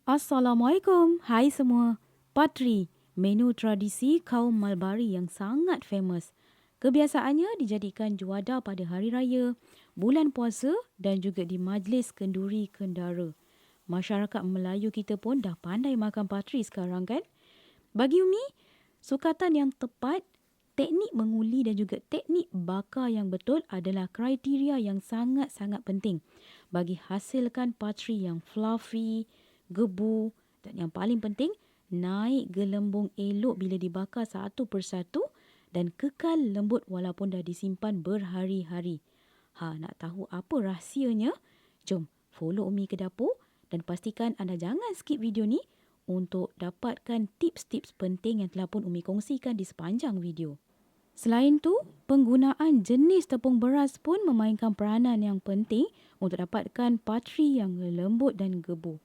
Assalamualaikum. Hai semua. Patri, menu tradisi kaum Malbari yang sangat famous. Kebiasaannya dijadikan juada pada hari raya, bulan puasa dan juga di majlis kenduri kendara. Masyarakat Melayu kita pun dah pandai makan patri sekarang kan? Bagi Umi, sukatan yang tepat, teknik menguli dan juga teknik bakar yang betul adalah kriteria yang sangat-sangat penting bagi hasilkan patri yang fluffy, gebu dan yang paling penting, naik gelembung elok bila dibakar satu persatu dan kekal lembut walaupun dah disimpan berhari-hari. Nak tahu apa rahsianya? Jom follow Umi ke dapur dan pastikan anda jangan skip video ni untuk dapatkan tips-tips penting yang telah pun Umi kongsikan di sepanjang video. Selain tu, penggunaan jenis tepung beras pun memainkan peranan yang penting untuk dapatkan patri yang lembut dan gebu.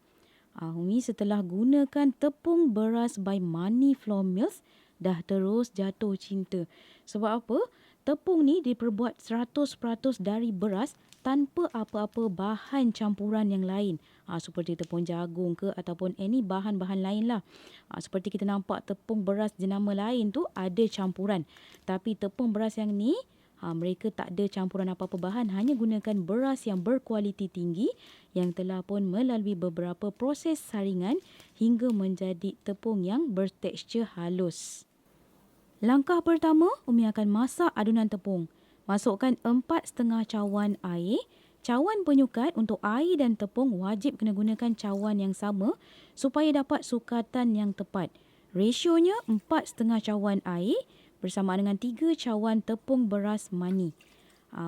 Umi setelah gunakan tepung beras by Money Flour Mills dah terus jatuh cinta. Sebab apa? Tepung ni diperbuat 100% dari beras tanpa apa-apa bahan campuran yang lain. Seperti tepung jagung ke ataupun any bahan-bahan lain lah. Seperti kita nampak tepung beras jenama lain tu ada campuran. Tapi tepung beras yang ni mereka tak ada campuran apa-apa bahan, hanya gunakan beras yang berkualiti tinggi yang telah pun melalui beberapa proses saringan hingga menjadi tepung yang bertekstur halus. Langkah pertama, Umi akan masak adunan tepung. Masukkan 4,5 cawan air. Cawan penyukat untuk air dan tepung wajib kena gunakan cawan yang sama supaya dapat sukatan yang tepat. Rasionya 4,5 cawan air bersamaan dengan 3 cawan tepung beras mani.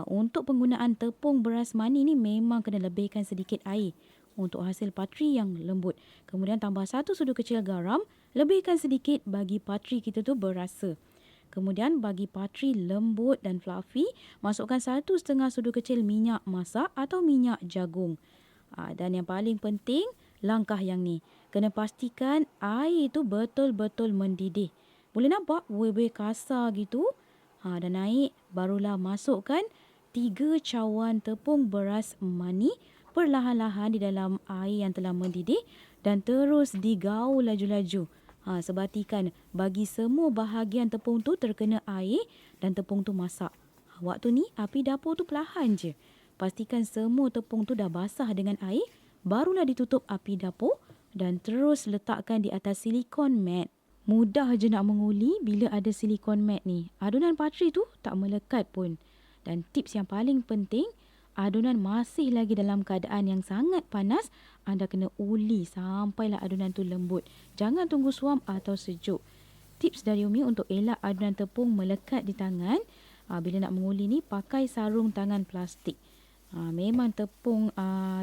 Untuk penggunaan tepung beras mani ni memang kena lebihkan sedikit air untuk hasil patri yang lembut. Kemudian tambah 1 sudu kecil garam, lebihkan sedikit bagi patri kita tu berasa. Kemudian bagi patri lembut dan fluffy, masukkan 1,5 sudu kecil minyak masak atau minyak jagung. Dan yang paling penting, langkah yang ni. Kena pastikan air tu betul-betul mendidih. Boleh nampak buih-buih kasar gitu. Dah naik, barulah masukkan 3 cawan tepung beras mani perlahan-lahan di dalam air yang telah mendidih dan terus digaul laju-laju. Sebatikan bagi semua bahagian tepung tu terkena air dan tepung tu masak. Waktu ni api dapur tu perlahan je. Pastikan semua tepung tu dah basah dengan air, barulah ditutup api dapur dan terus letakkan di atas silikon mat. Mudah je nak menguli bila ada silikon mat ni. Adunan patri tu tak melekat pun. Dan tips yang paling penting, adunan masih lagi dalam keadaan yang sangat panas, anda kena uli sampailah adunan tu lembut. Jangan tunggu suam atau sejuk. Tips dari Umi untuk elak adunan tepung melekat di tangan, bila nak menguli ni pakai sarung tangan plastik. Memang tepung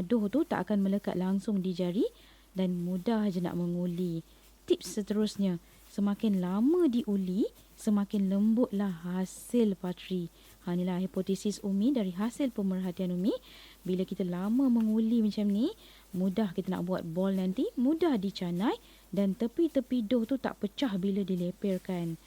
dough tu tak akan melekat langsung di jari dan mudah je nak menguli. Tips seterusnya, semakin lama diuli, semakin lembutlah hasil patri. Inilah hipotesis Umi dari hasil pemerhatian Umi. Bila kita lama menguli macam ni, mudah kita nak buat bol nanti, mudah dicanai dan tepi-tepi dough tu tak pecah bila dileperkan.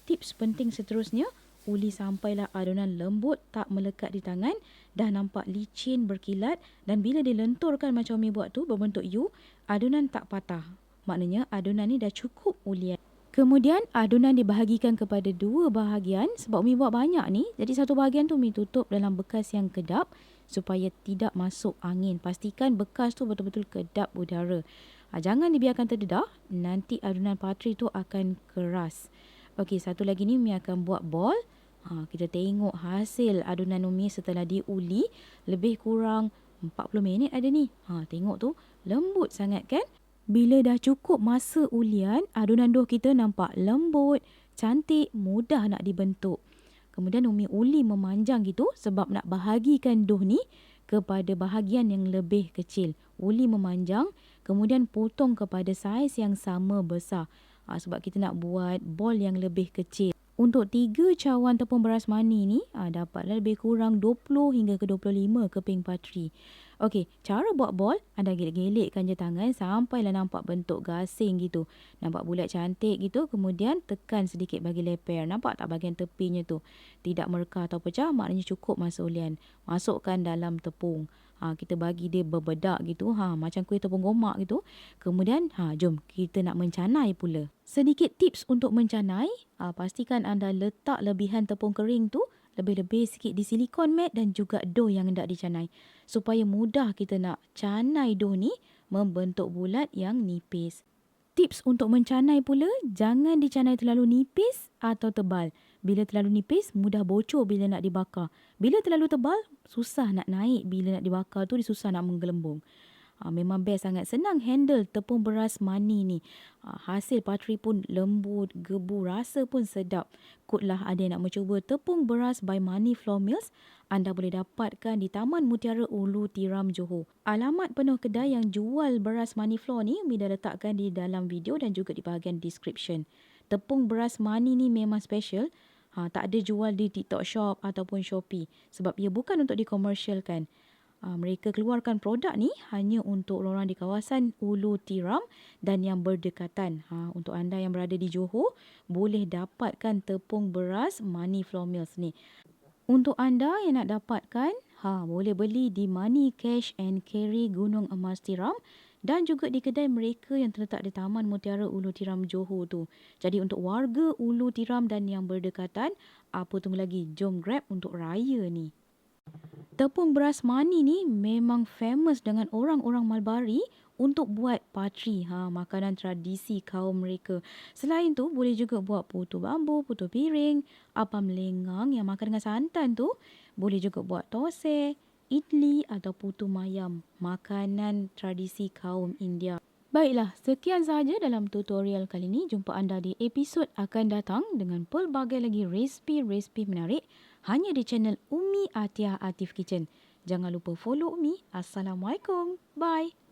Tips penting seterusnya, uli sampailah adunan lembut tak melekat di tangan, dah nampak licin berkilat dan bila dilenturkan macam Umi buat tu berbentuk U, adunan tak patah. Maknanya adunan ni dah cukup ulian. Kemudian adunan dibahagikan kepada 2 bahagian sebab Umi buat banyak ni. Jadi satu bahagian tu Umi tutup dalam bekas yang kedap supaya tidak masuk angin. Pastikan bekas tu betul-betul kedap udara. Jangan dibiarkan terdedah, nanti adunan patri tu akan keras. Okey, satu lagi ni Umi akan buat bol. Kita tengok hasil adunan Umi setelah diuli lebih kurang 40 minit ada ni. Tengok tu lembut sangat kan? Bila dah cukup masa ulian, adunan dough kita nampak lembut, cantik, mudah nak dibentuk. Kemudian Umi uli memanjang gitu sebab nak bahagikan dough ni kepada bahagian yang lebih kecil. Uli memanjang, kemudian potong kepada saiz yang sama besar. Sebab kita nak buat bol yang lebih kecil. Untuk 3 cawan tepung beras mani ni, dapatlah lebih kurang 20 hingga ke 25 keping patri. Okey, cara buat bol, anda gelek-gelekkan je tangan sampailah nampak bentuk gasing gitu. Nampak bulat cantik gitu, kemudian tekan sedikit bagi leper. Nampak tak bahagian tepinya tu? Tidak merekah atau pecah, maknanya cukup masa ulian. Masukkan dalam tepung. Kita bagi dia berbedak gitu, macam kuih tepung gomak gitu. Kemudian jom kita nak mencanai pula. Sedikit tips untuk mencanai, pastikan anda letak lebihan tepung kering tu lebih-lebih sikit di silikon mat dan juga dough yang hendak dicanai. Supaya mudah kita nak canai dough ni membentuk bulat yang nipis. Tips untuk mencanai pula, jangan dicanai terlalu nipis atau tebal. Bila terlalu nipis, mudah bocor bila nak dibakar. Bila terlalu tebal, susah nak naik bila nak dibakar tu, dia susah nak menggelembung. Memang best, sangat senang handle tepung beras mani ni. Hasil patri pun lembut, gebu, rasa pun sedap. Kotlah ada yang nak mencuba tepung beras by Mani Flour Mills, anda boleh dapatkan di Taman Mutiara Ulu Tiram, Johor. Alamat penuh kedai yang jual beras Mani Flour ni Umi dah letakkan di dalam video dan juga di bahagian description. Tepung beras mani ni memang special. Tak ada jual di TikTok Shop ataupun Shopee sebab ia bukan untuk dikomersialkan. Mereka keluarkan produk ni hanya untuk orang di kawasan Ulu Tiram dan yang berdekatan. Untuk anda yang berada di Johor, boleh dapatkan tepung beras Mani Flour Mills ni. Untuk anda yang nak dapatkan, boleh beli di Mani Cash and Carry Gunung Emas Tiram dan juga di kedai mereka yang terletak di Taman Mutiara Ulu Tiram, Johor tu. Jadi untuk warga Ulu Tiram dan yang berdekatan, apa tunggu lagi? Jom grab untuk raya ni. Tepung beras mani ni memang famous dengan orang-orang Malbari untuk buat patri, makanan tradisi kaum mereka. Selain tu, boleh juga buat putu bambu, putu piring, apam lengang yang makan dengan santan tu. Boleh juga buat tosai, idli atau putu mayam, makanan tradisi kaum India. Baiklah, sekian sahaja dalam tutorial kali ini. Jumpa anda di episod akan datang dengan pelbagai lagi resipi-resipi menarik hanya di channel Umi Atiyah Atif Kitchen. Jangan lupa follow Umi. Assalamualaikum. Bye.